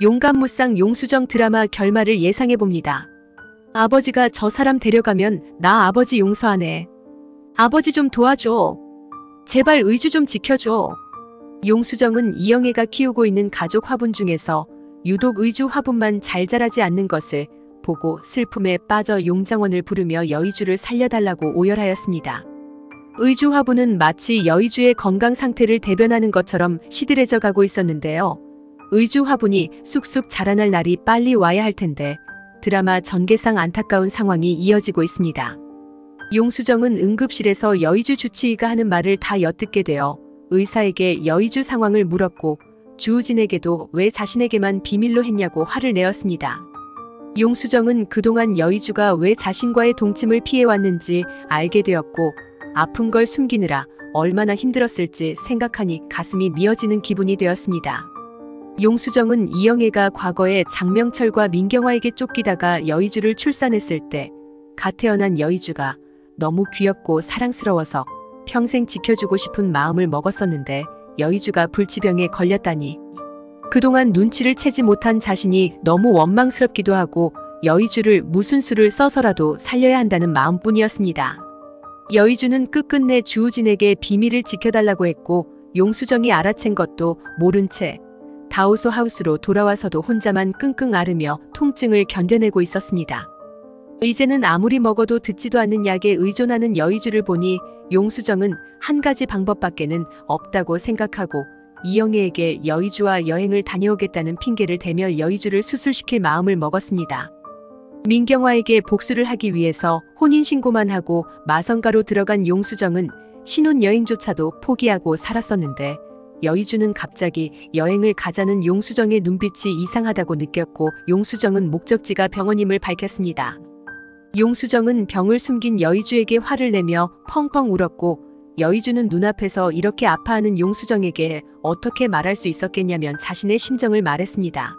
용감무쌍 용수정 드라마 결말을 예상해봅니다. 아버지가 저 사람 데려가면 나 아버지 용서하네. 아버지 좀 도와줘. 제발 의주 좀 지켜줘. 용수정은 이영애가 키우고 있는 가족 화분 중에서 유독 의주 화분만 잘 자라지 않는 것을 보고 슬픔에 빠져 용장원을 부르며 여의주를 살려달라고 오열하였습니다. 의주 화분은 마치 여의주의 건강 상태를 대변하는 것처럼 시들해져 가고 있었는데요. 의주 화분이 쑥쑥 자라날 날이 빨리 와야 할 텐데 드라마 전개상 안타까운 상황이 이어지고 있습니다. 용수정은 응급실에서 여의주 주치의가 하는 말을 다 엿듣게 되어 의사에게 여의주 상황을 물었고 주우진에게도 왜 자신에게만 비밀로 했냐고 화를 내었습니다. 용수정은 그동안 여의주가 왜 자신과의 동침을 피해왔는지 알게 되었고 아픈 걸 숨기느라 얼마나 힘들었을지 생각하니 가슴이 미어지는 기분이 되었습니다. 용수정은 이영애가 과거에 장명철과 민경화에게 쫓기다가 여의주를 출산했을 때 갓 태어난 여의주가 너무 귀엽고 사랑스러워서 평생 지켜주고 싶은 마음을 먹었었는데 여의주가 불치병에 걸렸다니 그동안 눈치를 채지 못한 자신이 너무 원망스럽기도 하고 여의주를 무슨 수를 써서라도 살려야 한다는 마음뿐이었습니다. 여의주는 끝끝내 주우진에게 비밀을 지켜달라고 했고 용수정이 알아챈 것도 모른 채 다우소 하우스로 돌아와서도 혼자만 끙끙 앓으며 통증을 견뎌내고 있었습니다. 이제는 아무리 먹어도 듣지도 않는 약에 의존하는 여의주를 보니 용수정은 한 가지 방법밖에는 없다고 생각하고 이영애에게 여의주와 여행을 다녀오겠다는 핑계를 대며 여의주를 수술시킬 마음을 먹었습니다. 민경화에게 복수를 하기 위해서 혼인신고만 하고 마성가로 들어간 용수정은 신혼여행조차도 포기하고 살았었는데 여의주는 갑자기 여행을 가자는 용수정의 눈빛이 이상하다고 느꼈고 용수정은 목적지가 병원임을 밝혔습니다. 용수정은 병을 숨긴 여의주에게 화를 내며 펑펑 울었고 여의주는 눈앞에서 이렇게 아파하는 용수정에게 어떻게 말할 수 있었겠냐면 자신의 심정을 말했습니다.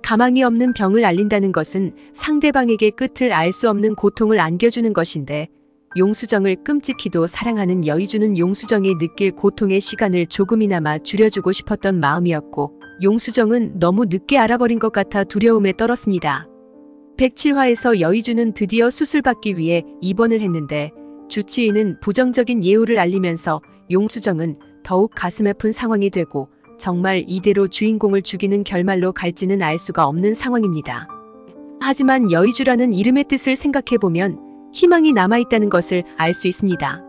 가망이 없는 병을 알린다는 것은 상대방에게 끝을 알 수 없는 고통을 안겨주는 것인데 용수정을 끔찍히도 사랑하는 여의주는 용수정이 느낄 고통의 시간을 조금이나마 줄여주고 싶었던 마음이었고 용수정은 너무 늦게 알아버린 것 같아 두려움에 떨었습니다. 107화에서 여의주는 드디어 수술받기 위해 입원을 했는데 주치의는 부정적인 예우를 알리면서 용수정은 더욱 가슴 아픈 상황이 되고 정말 이대로 주인공을 죽이는 결말로 갈지는 알 수가 없는 상황입니다. 하지만 여의주라는 이름의 뜻을 생각해보면 희망이 남아있다는 것을 알 수 있습니다.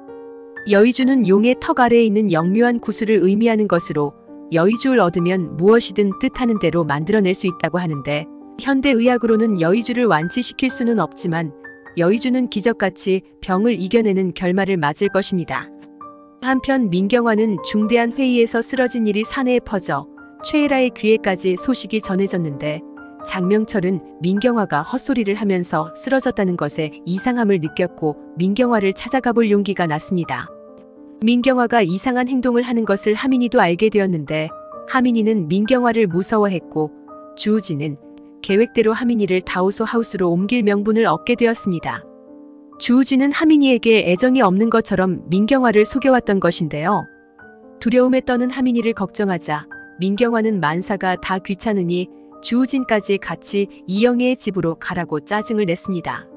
여의주는 용의 턱 아래에 있는 영묘한 구슬을 의미하는 것으로 여의주를 얻으면 무엇이든 뜻하는 대로 만들어낼 수 있다고 하는데 현대의학으로는 여의주를 완치시킬 수는 없지만 여의주는 기적같이 병을 이겨내는 결말을 맞을 것입니다. 한편 민경화는 중대한 회의에서 쓰러진 일이 사내에 퍼져 최애라의 귀에까지 소식이 전해졌는데 장명철은 민경화가 헛소리를 하면서 쓰러졌다는 것에 이상함을 느꼈고 민경화를 찾아가 볼 용기가 났습니다. 민경화가 이상한 행동을 하는 것을 하민이도 알게 되었는데 하민이는 민경화를 무서워했고 주우진은 계획대로 하민이를 다우소 하우스로 옮길 명분을 얻게 되었습니다. 주우진은 하민이에게 애정이 없는 것처럼 민경화를 속여왔던 것인데요. 두려움에 떠는 하민이를 걱정하자 민경화는 만사가 다 귀찮으니 주우진까지 같이 이영애의 집으로 가라고 짜증을 냈습니다.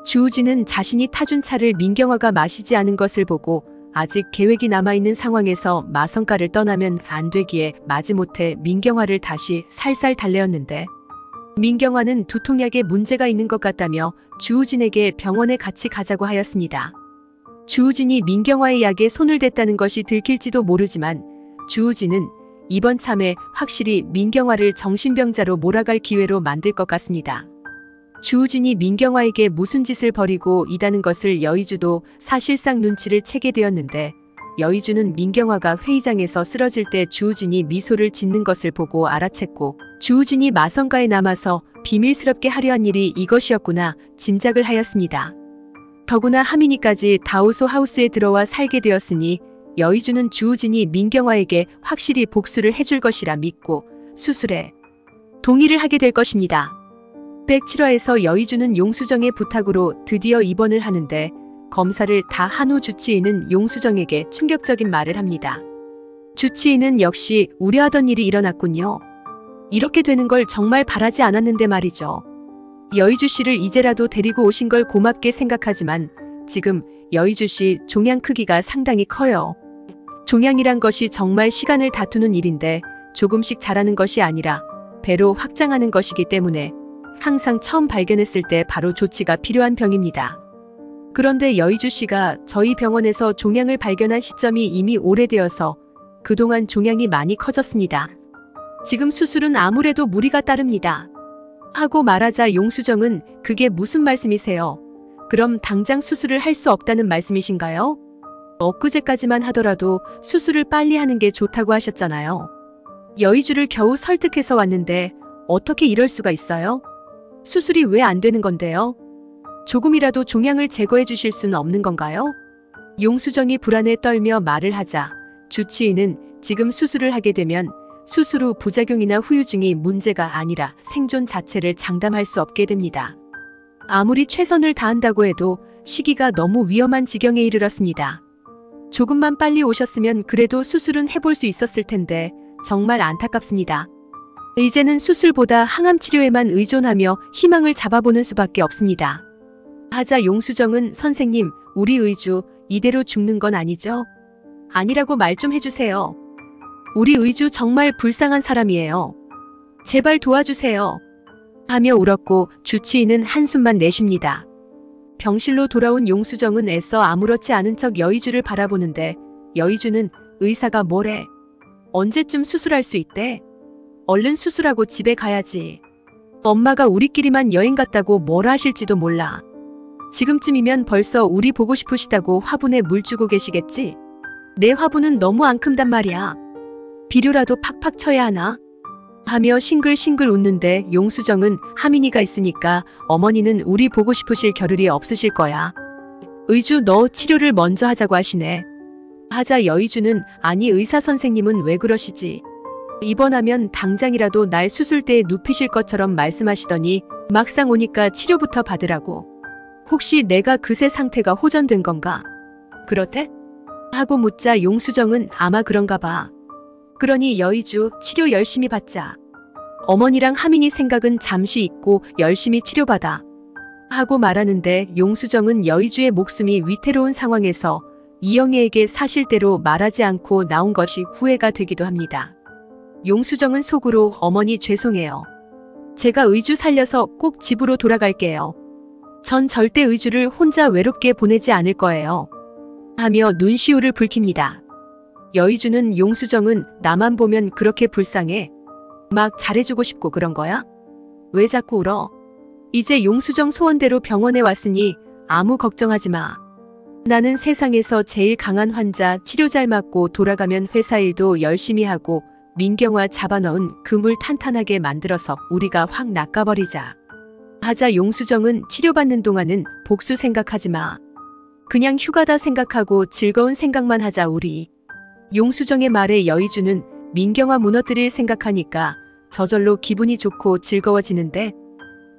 주우진은 자신이 타준 차를 민경화가 마시지 않은 것을 보고 아직 계획이 남아있는 상황에서 마성가를 떠나면 안 되기에 마지못해 민경화를 다시 살살 달래었는데 민경화는 두통약에 문제가 있는 것 같다며 주우진에게 병원에 같이 가자고 하였습니다. 주우진이 민경화의 약에 손을 댔다는 것이 들킬지도 모르지만 주우진은 이번 참에 확실히 민경화를 정신병자로 몰아갈 기회로 만들 것 같습니다. 주우진이 민경화에게 무슨 짓을 벌이고 이다는 것을 여의주도 사실상 눈치를 채게 되었는데 여의주는 민경화가 회의장에서 쓰러질 때 주우진이 미소를 짓는 것을 보고 알아챘고 주우진이 마성가에 남아서 비밀스럽게 하려 한 일이 이것이었구나 짐작을 하였습니다. 더구나 하민이까지 다우소 하우스에 들어와 살게 되었으니 여의주는 주우진이 민경화에게 확실히 복수를 해줄 것이라 믿고 수술에 동의를 하게 될 것입니다. 107화에서 여의주는 용수정의 부탁으로 드디어 입원을 하는데 검사를 다 한 후 주치의는 용수정에게 충격적인 말을 합니다. 주치의는 역시 우려하던 일이 일어났군요. 이렇게 되는 걸 정말 바라지 않았는데 말이죠. 여의주 씨를 이제라도 데리고 오신 걸 고맙게 생각하지만 지금 여의주 씨 종양 크기가 상당히 커요. 종양이란 것이 정말 시간을 다투는 일인데 조금씩 자라는 것이 아니라 배로 확장하는 것이기 때문에 항상 처음 발견했을 때 바로 조치가 필요한 병입니다. 그런데 여의주 씨가 저희 병원에서 종양을 발견한 시점이 이미 오래되어서 그동안 종양이 많이 커졌습니다. 지금 수술은 아무래도 무리가 따릅니다. 하고 말하자 용수정은 그게 무슨 말씀이세요? 그럼 당장 수술을 할 수 없다는 말씀이신가요? 엊그제까지만 하더라도 수술을 빨리 하는 게 좋다고 하셨잖아요. 여의주를 겨우 설득해서 왔는데 어떻게 이럴 수가 있어요? 수술이 왜 안 되는 건데요? 조금이라도 종양을 제거해 주실 수는 없는 건가요? 용수정이 불안에 떨며 말을 하자 주치의는 지금 수술을 하게 되면 수술 후 부작용이나 후유증이 문제가 아니라 생존 자체를 장담할 수 없게 됩니다. 아무리 최선을 다한다고 해도 시기가 너무 위험한 지경에 이르렀습니다. 조금만 빨리 오셨으면 그래도 수술은 해볼 수 있었을 텐데 정말 안타깝습니다. 이제는 수술보다 항암 치료에만 의존하며 희망을 잡아보는 수밖에 없습니다. 하자 용수정은 선생님, 우리 의주 이대로 죽는 건 아니죠? 아니라고 말 좀 해주세요. 우리 의주 정말 불쌍한 사람이에요. 제발 도와주세요. 하며 울었고 주치의는 한숨만 내쉽니다. 병실로 돌아온 용수정은 애써 아무렇지 않은 척 여의주를 바라보는데 여의주는 의사가 뭐래? 언제쯤 수술할 수 있대? 얼른 수술하고 집에 가야지. 엄마가 우리끼리만 여행 갔다고 뭐라 하실지도 몰라. 지금쯤이면 벌써 우리 보고 싶으시다고 화분에 물 주고 계시겠지? 내 화분은 너무 안 큰단 말이야. 비료라도 팍팍 쳐야 하나? 하며 싱글싱글 웃는데 용수정은 하민이가 있으니까 어머니는 우리 보고 싶으실 겨를이 없으실 거야. 의주 너 치료를 먼저 하자고 하시네. 하자 여의주는 아니 의사 선생님은 왜 그러시지? 입원하면 당장이라도 날 수술대에 눕히실 것처럼 말씀하시더니 막상 오니까 치료부터 받으라고. 혹시 내가 그새 상태가 호전된 건가? 그렇대? 하고 묻자 용수정은 아마 그런가 봐. 그러니 여의주 치료 열심히 받자. 어머니랑 하민이 생각은 잠시 잊고 열심히 치료받아. 하고 말하는데 용수정은 여의주의 목숨이 위태로운 상황에서 이영애에게 사실대로 말하지 않고 나온 것이 후회가 되기도 합니다. 용수정은 속으로 어머니 죄송해요. 제가 의주 살려서 꼭 집으로 돌아갈게요. 전 절대 의주를 혼자 외롭게 보내지 않을 거예요. 하며 눈시울을 붉힙니다. 여의주는 용수정은 나만 보면 그렇게 불쌍해? 막 잘해주고 싶고 그런 거야? 왜 자꾸 울어? 이제 용수정 소원대로 병원에 왔으니 아무 걱정하지 마. 나는 세상에서 제일 강한 환자 치료 잘 받고 돌아가면 회사 일도 열심히 하고 민경아 잡아넣은 그물 탄탄하게 만들어서 우리가 확 낚아버리자. 하자 용수정은 치료받는 동안은 복수 생각하지 마. 그냥 휴가다 생각하고 즐거운 생각만 하자 우리. 용수정의 말에 여의주는 민경아 무너뜨릴 생각하니까 저절로 기분이 좋고 즐거워지는데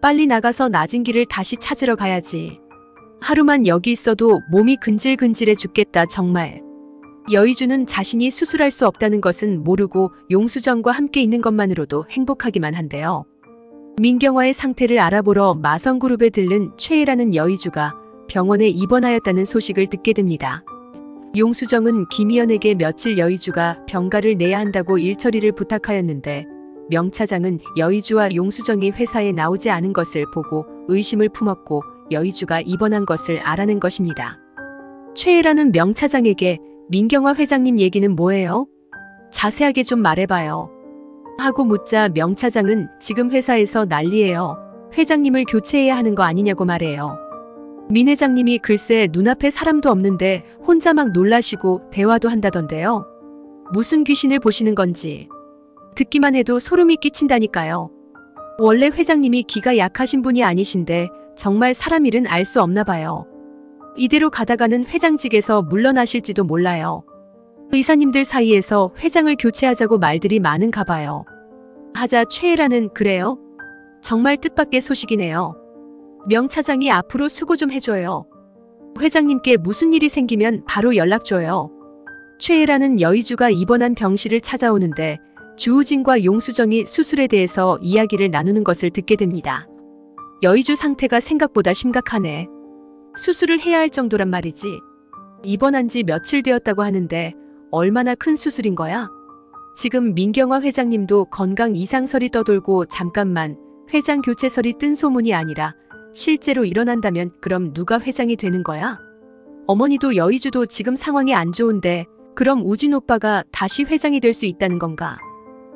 빨리 나가서 낮은 길을 다시 찾으러 가야지. 하루만 여기 있어도 몸이 근질근질해 죽겠다 정말. 여의주는 자신이 수술할 수 없다는 것은 모르고 용수정과 함께 있는 것만으로도 행복하기만 한데요. 민경아의 상태를 알아보러 마성그룹에 들른 최애라는 여의주가 병원에 입원하였다는 소식을 듣게 됩니다. 용수정은 김희연에게 며칠 여의주가 병가를 내야 한다고 일처리를 부탁하였는데 명차장은 여의주와 용수정이 회사에 나오지 않은 것을 보고 의심을 품었고 여의주가 입원한 것을 알아낸 것입니다. 최애라는 명차장에게 민경아 회장님 얘기는 뭐예요? 자세하게 좀 말해봐요. 하고 묻자 명차장은 지금 회사에서 난리예요. 회장님을 교체해야 하는 거 아니냐고 말해요. 민 회장님이 글쎄 눈앞에 사람도 없는데 혼자 막 놀라시고 대화도 한다던데요. 무슨 귀신을 보시는 건지. 듣기만 해도 소름이 끼친다니까요. 원래 회장님이 기가 약하신 분이 아니신데 정말 사람 일은 알 수 없나 봐요. 이대로 가다가는 회장직에서 물러나실지도 몰라요. 의사님들 사이에서 회장을 교체하자고 말들이 많은가 봐요. 하자 최애라는 그래요? 정말 뜻밖의 소식이네요. 명 차장이 앞으로 수고 좀 해줘요. 회장님께 무슨 일이 생기면 바로 연락 줘요. 최애라는 여의주가 입원한 병실을 찾아오는데 주우진과 용수정이 수술에 대해서 이야기를 나누는 것을 듣게 됩니다. 여의주 상태가 생각보다 심각하네. 수술을 해야 할 정도란 말이지. 입원한 지 며칠 되었다고 하는데 얼마나 큰 수술인 거야? 지금 민경화 회장님도 건강 이상설이 떠돌고 잠깐만 회장 교체설이 뜬 소문이 아니라 실제로 일어난다면 그럼 누가 회장이 되는 거야? 어머니도 여의주도 지금 상황이 안 좋은데 그럼 우진 오빠가 다시 회장이 될 수 있다는 건가?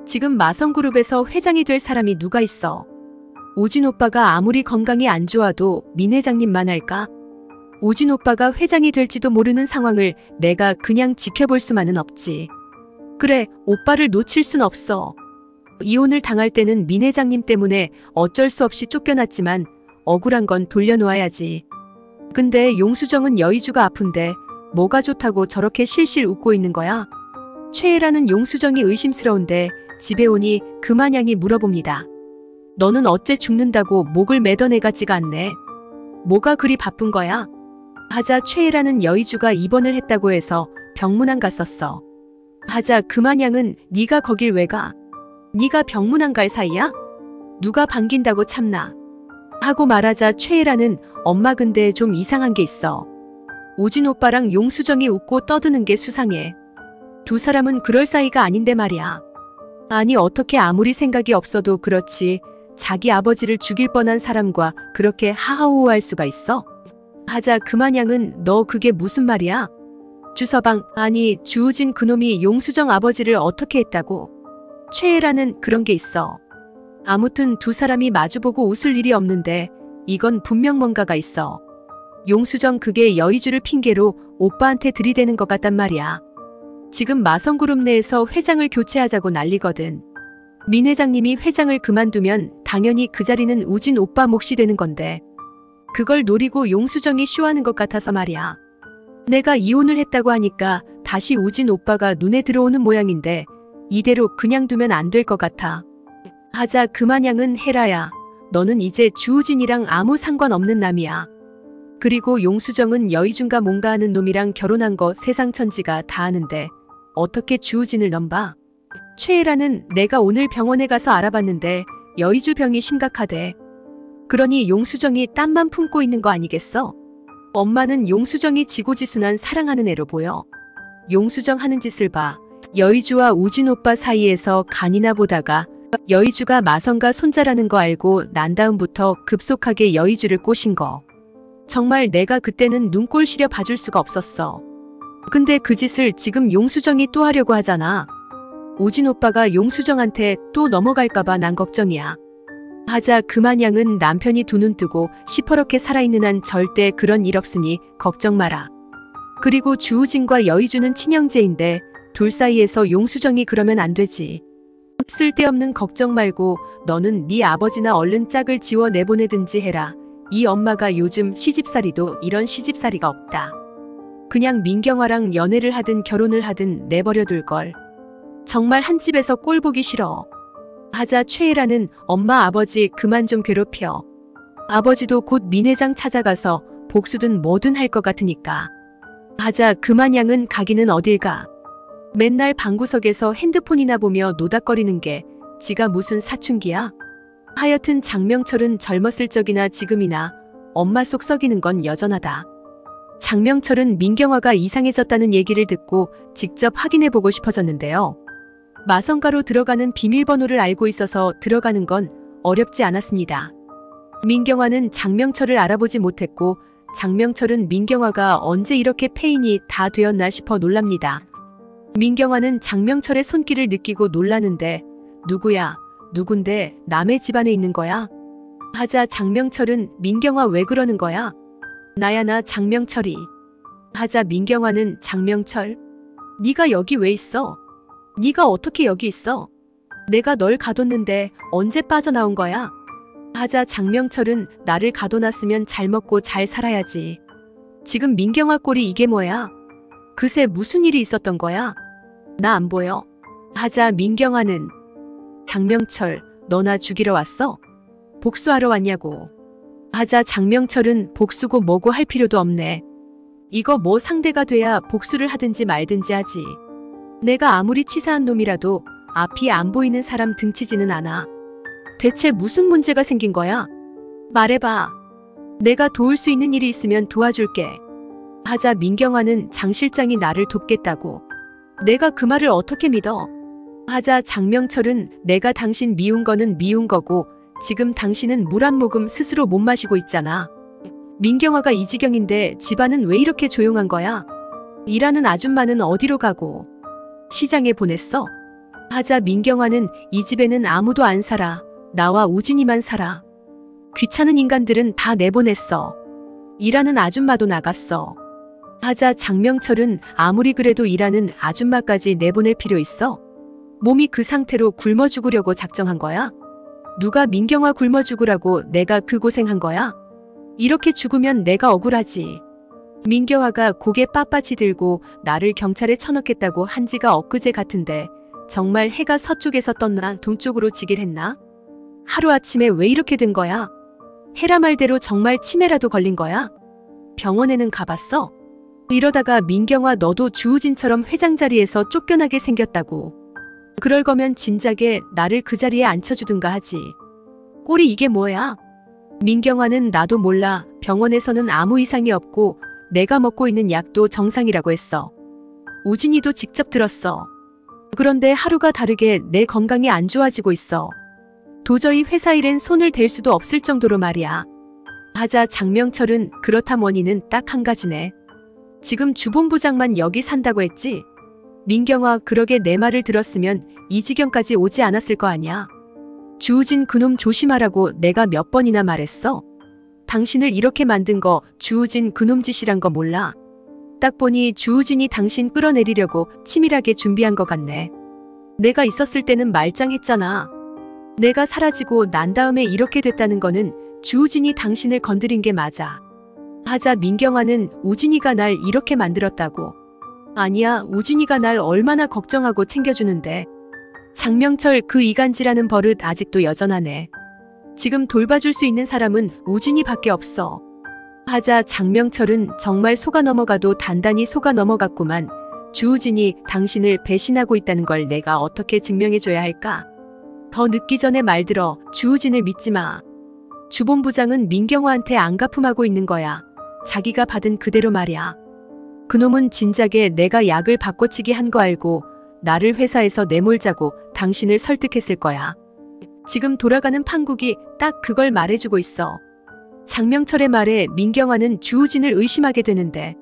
지금 마성그룹에서 회장이 될 사람이 누가 있어? 우진 오빠가 아무리 건강이 안 좋아도 민 회장님만 할까? 우진 오빠가 회장이 될지도 모르는 상황을 내가 그냥 지켜볼 수만은 없지. 그래, 오빠를 놓칠 순 없어. 이혼을 당할 때는 민 회장님 때문에 어쩔 수 없이 쫓겨났지만 억울한 건 돌려놓아야지. 근데 용수정은 여의주가 아픈데 뭐가 좋다고 저렇게 실실 웃고 있는 거야? 최애라는 용수정이 의심스러운데 집에 오니 금한양이 물어봅니다. 너는 어째 죽는다고 목을 매던 애 같지가 않네. 뭐가 그리 바쁜 거야? 하자 최애라는 여의주가 입원을 했다고 해서 병문안 갔었어. 하자 금한양은 네가 거길 왜 가? 네가 병문안 갈 사이야? 누가 반긴다고 참나? 하고 말하자 최애라는 엄마 근데 좀 이상한 게 있어. 우진 오빠랑 용수정이 웃고 떠드는 게 수상해. 두 사람은 그럴 사이가 아닌데 말이야. 아니 어떻게 아무리 생각이 없어도 그렇지 자기 아버지를 죽일 뻔한 사람과 그렇게 하하호호할 수가 있어? 하자 금한양은 너 그게 무슨 말이야? 주서방 아니 주우진 그놈이 용수정 아버지를 어떻게 했다고? 최애라는 그런 게 있어. 아무튼 두 사람이 마주보고 웃을 일이 없는데 이건 분명 뭔가가 있어. 용수정 그게 여의주를 핑계로 오빠한테 들이대는 것 같단 말이야. 지금 마성그룹 내에서 회장을 교체하자고 난리거든. 민 회장님이 회장을 그만두면 당연히 그 자리는 우진 오빠 몫이 되는 건데 그걸 노리고 용수정이 쇼하는 것 같아서 말이야. 내가 이혼을 했다고 하니까 다시 우진 오빠가 눈에 들어오는 모양인데 이대로 그냥 두면 안 될 것 같아. 하자 금한양은 헤라야. 너는 이제 주우진이랑 아무 상관없는 남이야. 그리고 용수정은 여의준과 뭔가 하는 놈이랑 결혼한 거 세상 천지가 다 아는데 어떻게 주우진을 넘봐? 최애라는 내가 오늘 병원에 가서 알아봤는데 여의주 병이 심각하대. 그러니 용수정이 땀만 품고 있는 거 아니겠어? 엄마는 용수정이 지고지순한 사랑하는 애로 보여. 용수정 하는 짓을 봐. 여의주와 우진 오빠 사이에서 간이나 보다가 여의주가 마성과 손자라는 거 알고 난 다음부터 급속하게 여의주를 꼬신 거. 정말 내가 그때는 눈꼴 시려 봐줄 수가 없었어. 근데 그 짓을 지금 용수정이 또 하려고 하잖아. 우진 오빠가 용수정한테 또 넘어갈까봐 난 걱정이야. 하자 금한양은 남편이 두 눈 뜨고 시퍼렇게 살아있는 한 절대 그런 일 없으니 걱정 마라. 그리고 주우진과 여의주는 친형제인데 둘 사이에서 용수정이 그러면 안 되지. 쓸데없는 걱정 말고 너는 네 아버지나 얼른 짝을 지워 내보내든지 해라. 이 엄마가 요즘 시집살이도 이런 시집살이가 없다. 그냥 민경화랑 연애를 하든 결혼을 하든 내버려둘걸. 정말 한 집에서 꼴 보기 싫어. 하자 최애라는 엄마 아버지 그만 좀 괴롭혀. 아버지도 곧 민 회장 찾아가서 복수든 뭐든 할 것 같으니까. 하자 금한양은 가기는 어딜 가. 맨날 방구석에서 핸드폰이나 보며 노닥거리는 게 지가 무슨 사춘기야? 하여튼 장명철은 젊었을 적이나 지금이나 엄마 속 썩이는 건 여전하다. 장명철은 민경화가 이상해졌다는 얘기를 듣고 직접 확인해보고 싶어졌는데요. 마성가로 들어가는 비밀번호를 알고 있어서 들어가는 건 어렵지 않았습니다. 민경화는 장명철을 알아보지 못했고 장명철은 민경화가 언제 이렇게 폐인이 다 되었나 싶어 놀랍니다. 민경화는 장명철의 손길을 느끼고 놀라는데 누구야? 누군데 남의 집안에 있는 거야? 하자 장명철은 민경화 왜 그러는 거야? 나야 나 장명철이. 하자 민경화는 장명철? 네가 여기 왜 있어? 네가 어떻게 여기 있어? 내가 널 가뒀는데 언제 빠져나온 거야? 하자 장명철은 나를 가둬놨으면 잘 먹고 잘 살아야지. 지금 민경화 꼴이 이게 뭐야? 그새 무슨 일이 있었던 거야? 나 안 보여. 하자 민경화는 장명철 너 나 죽이러 왔어? 복수하러 왔냐고. 하자 장명철은 복수고 뭐고 할 필요도 없네. 이거 뭐 상대가 돼야 복수를 하든지 말든지 하지. 내가 아무리 치사한 놈이라도 앞이 안 보이는 사람 등치지는 않아. 대체 무슨 문제가 생긴 거야? 말해봐. 내가 도울 수 있는 일이 있으면 도와줄게. 하자 민경화는 장 실장이 나를 돕겠다고. 내가 그 말을 어떻게 믿어? 하자 장명철은 내가 당신 미운 거는 미운 거고 지금 당신은 물 한 모금 스스로 못 마시고 있잖아. 민경화가 이 지경인데 집안은 왜 이렇게 조용한 거야? 일하는 아줌마는 어디로 가고? 시장에 보냈어? 하자 민경화는 이 집에는 아무도 안 살아. 나와 우진이만 살아. 귀찮은 인간들은 다 내보냈어. 일하는 아줌마도 나갔어. 하자 장명철은 아무리 그래도 일하는 아줌마까지 내보낼 필요 있어? 몸이 그 상태로 굶어 죽으려고 작정한 거야? 누가 민경화 굶어 죽으라고 내가 그 고생한 거야? 이렇게 죽으면 내가 억울하지. 민경화가 고개 빳빳이 들고 나를 경찰에 쳐넣겠다고 한 지가 엊그제 같은데 정말 해가 서쪽에서 떴나 동쪽으로 지길 했나? 하루아침에 왜 이렇게 된 거야? 헤라 말대로 정말 치매라도 걸린 거야? 병원에는 가봤어? 이러다가 민경화 너도 주우진처럼 회장 자리에서 쫓겨나게 생겼다고. 그럴 거면 진작에 나를 그 자리에 앉혀주든가 하지. 꼴이 이게 뭐야? 민경화는 나도 몰라. 병원에서는 아무 이상이 없고 내가 먹고 있는 약도 정상이라고 했어. 우진이도 직접 들었어. 그런데 하루가 다르게 내 건강이 안 좋아지고 있어. 도저히 회사 일엔 손을 댈 수도 없을 정도로 말이야. 하자 장명철은 그렇담 원인은 딱 한 가지네. 지금 주본부장만 여기 산다고 했지? 민경화 그러게 내 말을 들었으면 이 지경까지 오지 않았을 거 아니야. 주우진 그놈 조심하라고 내가 몇 번이나 말했어. 당신을 이렇게 만든 거 주우진 그놈 짓이란 거 몰라. 딱 보니 주우진이 당신 끌어내리려고 치밀하게 준비한 것 같네. 내가 있었을 때는 말짱했잖아. 내가 사라지고 난 다음에 이렇게 됐다는 거는 주우진이 당신을 건드린 게 맞아. 하자 민경화는 우진이가 날 이렇게 만들었다고. 아니야, 우진이가 날 얼마나 걱정하고 챙겨주는데. 장명철 그 이간질하는 버릇 아직도 여전하네. 지금 돌봐줄 수 있는 사람은 우진이밖에 없어. 하자 장명철은 정말 속아 넘어가도 단단히 속아 넘어갔구만. 주우진이 당신을 배신하고 있다는 걸 내가 어떻게 증명해줘야 할까? 더 늦기 전에 말 들어. 주우진을 믿지 마. 주본부장은 민경화한테 안가품하고 있는 거야. 자기가 받은 그대로 말이야. 그놈은 진작에 내가 약을 바꿔치기 한 거 알고 나를 회사에서 내몰자고 당신을 설득했을 거야. 지금 돌아가는 판국이 딱 그걸 말해주고 있어. 장명철의 말에 민경화는 주우진을 의심하게 되는데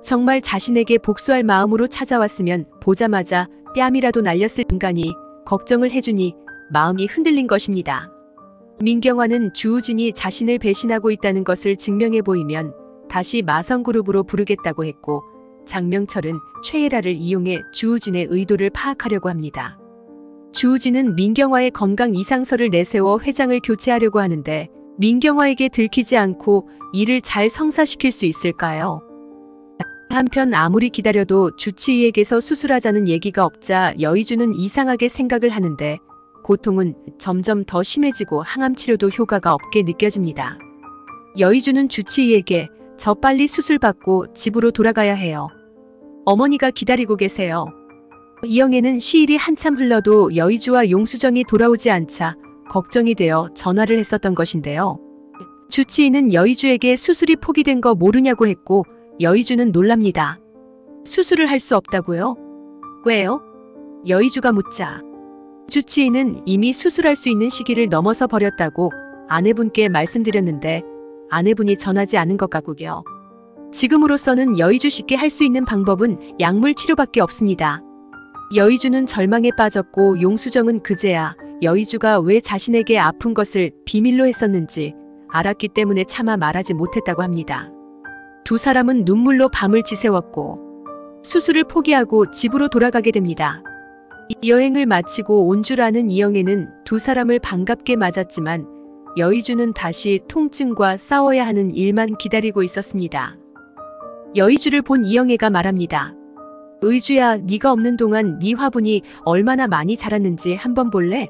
정말 자신에게 복수할 마음으로 찾아왔으면 보자마자 뺨이라도 날렸을 인간이 걱정을 해주니 마음이 흔들린 것입니다. 민경화는 주우진이 자신을 배신하고 있다는 것을 증명해 보이면 다시 마성그룹으로 부르겠다고 했고 장명철은 최애라를 이용해 주우진의 의도를 파악하려고 합니다. 주우진은 민경화의 건강 이상서를 내세워 회장을 교체하려고 하는데 민경화에게 들키지 않고 일을 잘 성사시킬 수 있을까요? 한편 아무리 기다려도 주치의에게서 수술하자는 얘기가 없자 여의주는 이상하게 생각을 하는데 고통은 점점 더 심해지고 항암 치료도 효과가 없게 느껴집니다. 여의주는 주치의에게 저 빨리 수술받고 집으로 돌아가야 해요. 어머니가 기다리고 계세요. 이영애는 시일이 한참 흘러도 여의주와 용수정이 돌아오지 않자 걱정이 되어 전화를 했었던 것인데요. 주치의는 여의주에게 수술이 포기된 거 모르냐고 했고 여의주는 놀랍니다. 수술을 할 수 없다고요? 왜요? 여의주가 묻자 주치의는 이미 수술할 수 있는 시기를 넘어서 버렸다고 아내분께 말씀드렸는데 아내분이 전하지 않은 것 같고요. 지금으로서는 여의주 씨께 할 수 있는 방법은 약물 치료밖에 없습니다. 여의주는 절망에 빠졌고 용수정은 그제야 여의주가 왜 자신에게 아픈 것을 비밀로 했었는지 알았기 때문에 차마 말하지 못했다고 합니다. 두 사람은 눈물로 밤을 지새웠고 수술을 포기하고 집으로 돌아가게 됩니다. 여행을 마치고 온 줄 아는 이영애는 두 사람을 반갑게 맞았지만 여의주는 다시 통증과 싸워야 하는 일만 기다리고 있었습니다. 여의주를 본 이영애가 말합니다. 의주야, 네가 없는 동안 네 화분이 얼마나 많이 자랐는지 한번 볼래?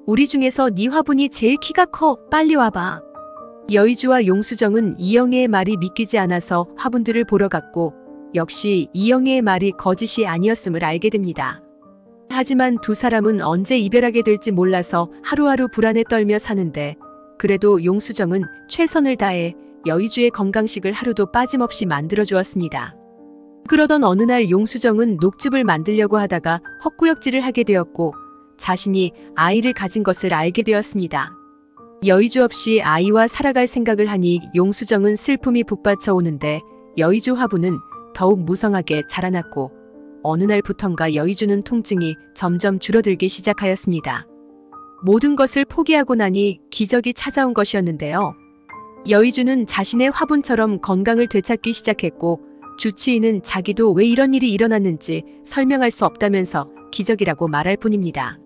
우리 중에서 네 화분이 제일 키가 커. 빨리 와봐. 여의주와 용수정은 이영애의 말이 믿기지 않아서 화분들을 보러 갔고 역시 이영애의 말이 거짓이 아니었음을 알게 됩니다. 하지만 두 사람은 언제 이별하게 될지 몰라서 하루하루 불안에 떨며 사는데 그래도 용수정은 최선을 다해 여의주의 건강식을 하루도 빠짐없이 만들어 주었습니다. 그러던 어느 날 용수정은 녹즙을 만들려고 하다가 헛구역질을 하게 되었고 자신이 아이를 가진 것을 알게 되었습니다. 여의주 없이 아이와 살아갈 생각을 하니 용수정은 슬픔이 북받쳐 오는데 여의주 화부는 더욱 무성하게 자라났고 어느 날부턴가 여의주는 통증이 점점 줄어들기 시작하였습니다. 모든 것을 포기하고 나니 기적이 찾아온 것이었는데요. 여의주는 자신의 화분처럼 건강을 되찾기 시작했고 주치의는 자기도 왜 이런 일이 일어났는지 설명할 수 없다면서 기적이라고 말할 뿐입니다.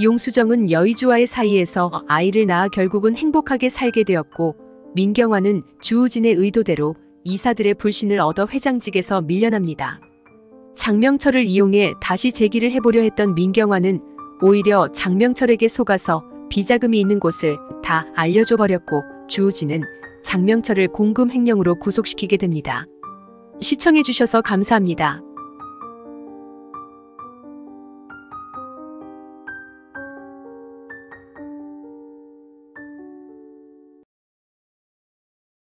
용수정은 여의주와의 사이에서 아이를 낳아 결국은 행복하게 살게 되었고 민경화는 주우진의 의도대로 이사들의 불신을 얻어 회장직에서 밀려납니다. 장명철을 이용해 다시 재기를 해보려 했던 민경화는 오히려 장명철에게 속아서 비자금이 있는 곳을 다 알려줘 버렸고 주우진은 장명철을 공금 횡령으로 구속시키게 됩니다. 시청해주셔서 감사합니다.